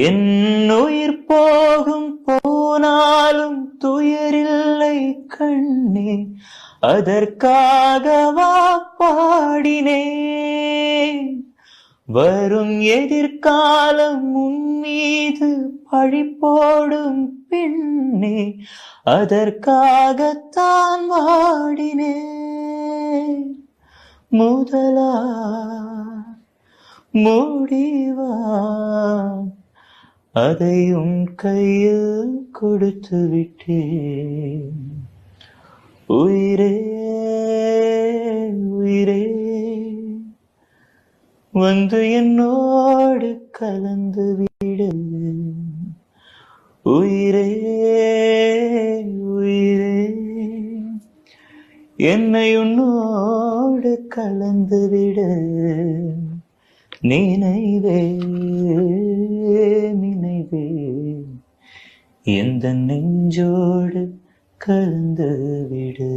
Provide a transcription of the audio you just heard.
என் உயிர் போகும் போனாலும் துயரில்லை கண்ணே, அதற்காகவா பாடினேன். வரும் எதிர்காலம் உன் மீது பழி போடும் பெண்ணே, அதற்காகத்தான் வாடினேன். முதலா முடிவா அதை உன் கையில் கொடுத்து விட்டேன். உயிரே உயிரே வந்து என்னோடு கலந்து விடு. உயிரே உயிரே என்னை உன்னோடு கலந்து விடு. நினைவே நினைவே எந்த நெஞ்சோடு கலந்து விடு.